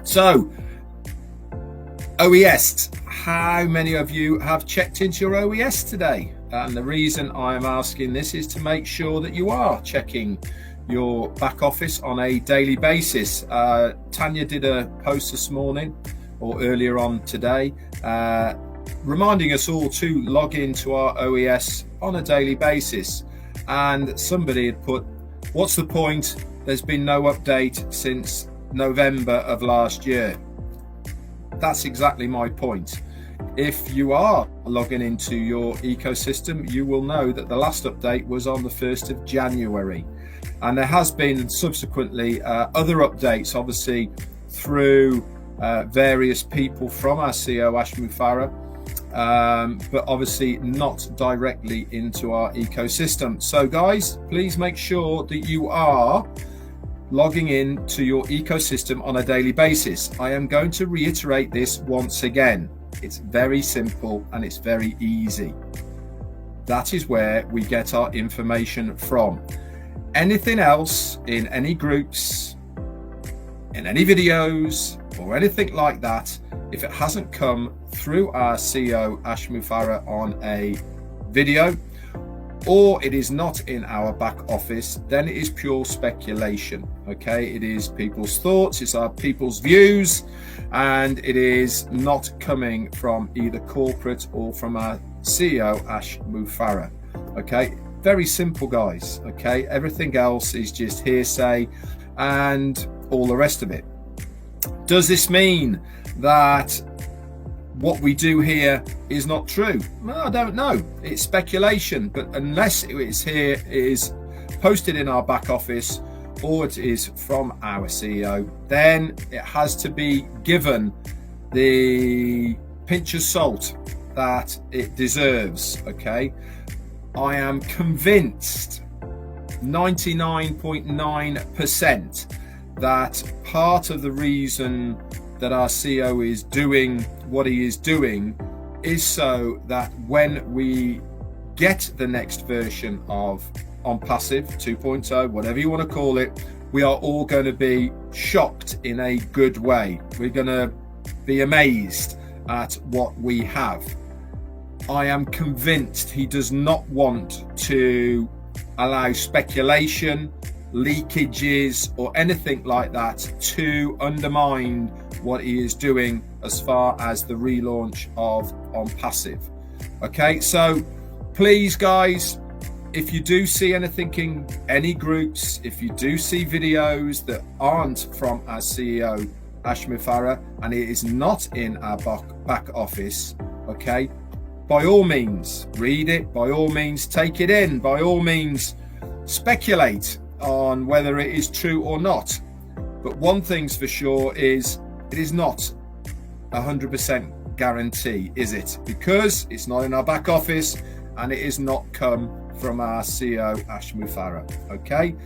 So, OES, how many of you have checked into your OES today? And the reason I'm asking this is to make sure that you are checking your back office on a daily basis. Tanya did a post this morning or earlier on today reminding us all to log into our OES on a daily basis, and somebody had put, what's the point, there's been no update since November of last year. That's exactly my point. If you are logging into your ecosystem, you will know that the last update was on the 1st of January. And there has been subsequently other updates, obviously, through various people from our CEO, Ash Mufareh, but obviously not directly into our ecosystem. So guys, please make sure that you are logging in to your ecosystem on a daily basis. I am going to reiterate this once again. It's very simple and it's very easy. That is where we get our information from. Anything else in any groups, in any videos or anything like that, if it hasn't come through our CEO Ash Mufareh on a video, or it is not in our back office, then it is pure speculation. Okay, it is people's thoughts, it's our people's views, and it is not coming from either corporate or from our CEO Ash Mufareh. Okay, very simple, guys. Okay, everything else is just hearsay and all the rest of it. Does this mean that what we do here is not true? Well, I don't know. It's speculation, but unless it's here, it is posted in our back office or it is from our CEO, then it has to be given the pinch of salt that it deserves. Okay, I am convinced 99.9% that part of the reason that our CEO is doing what he is doing is so that when we get the next version of onpassive 2.0, whatever you want to call it, we are all going to be shocked in a good way. We're going to be amazed at what we have. I am convinced he does not want to allow speculation, leakages or anything like that to undermine what he is doing as far as the relaunch of onpassive. Okay, so please guys, if you do see anything in any groups, if you do see videos that aren't from our CEO Ash Mufareh and it is not in our back office, okay, by all means read it, by all means take it in, by all means speculate on whether it is true or not. But one thing's for sure is it is not 100% guarantee, is it? Because it's not in our back office and it is not come from our CEO Ash Mufareh. Okay,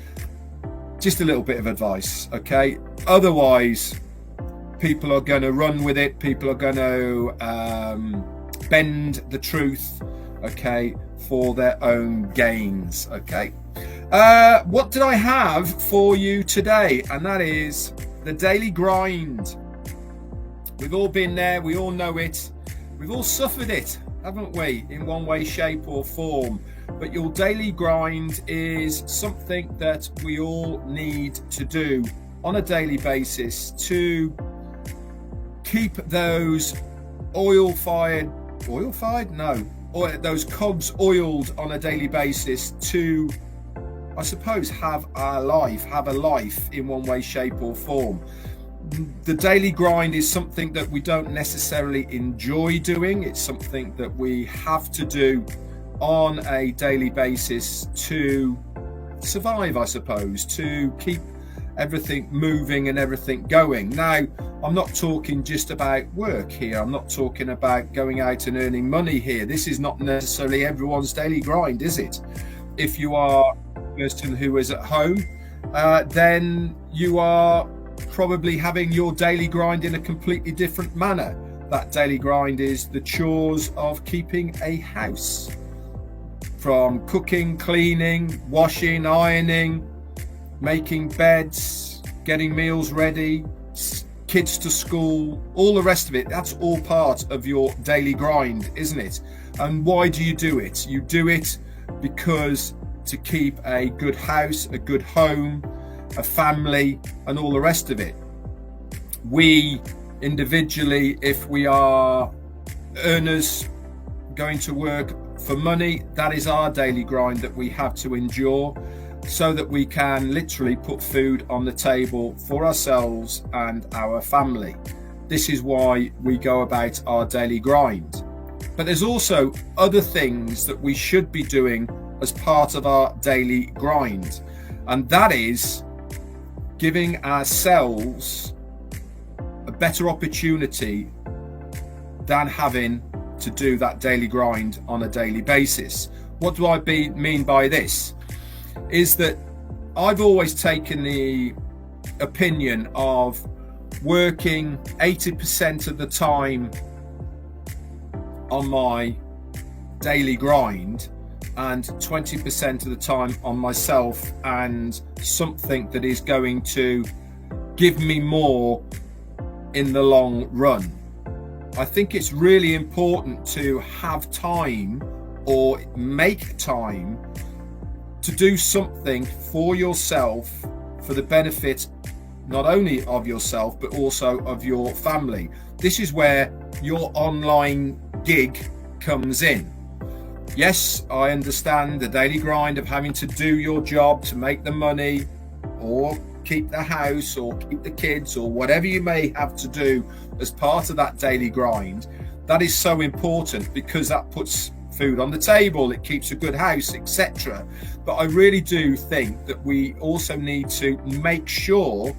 just a little bit of advice. Okay, otherwise people are going to run with it, people are going to bend the truth, okay, for their own gains. Okay, what did I have for you today? And that is the daily grind. We've all been there, we all know it, we've all suffered it, haven't we, in one way, shape or form. But your daily grind is something that we all need to do on a daily basis to keep those those cogs oiled on a daily basis to, I suppose, have a life in one way, shape or form. The daily grind is something that we don't necessarily enjoy doing. It's something that we have to do on a daily basis to survive, I suppose, to keep everything moving and everything going. Now, I'm not talking just about work here. I'm not talking about going out and earning money here. This is not necessarily everyone's daily grind, is it? If you are a person who is at home, then you are probably having your daily grind in a completely different manner. That daily grind is the chores of keeping a house, from cooking, cleaning, washing, ironing, making beds, getting meals ready, kids to school, all the rest of it. That's all part of your daily grind, isn't it? And why do you do it? You do it because to keep a good house, a good home, a family, and all the rest of it. We individually, if we are earners going to work for money, that is our daily grind that we have to endure so that we can literally put food on the table for ourselves and our family. This is why we go about our daily grind. But there's also other things that we should be doing as part of our daily grind, and that is giving ourselves a better opportunity than having to do that daily grind on a daily basis. What do I mean by this? Is that I've always taken the opinion of working 80% of the time on my daily grind and 20% of the time on myself and something that is going to give me more in the long run. I think it's really important to have time or make time to do something for yourself for the benefit not only of yourself but also of your family. This is where your online gig comes in. Yes, I understand the daily grind of having to do your job to make the money or keep the house or keep the kids or whatever you may have to do as part of that daily grind. That is so important because that puts food on the table, it keeps a good house, etc. But I really do think that we also need to make sure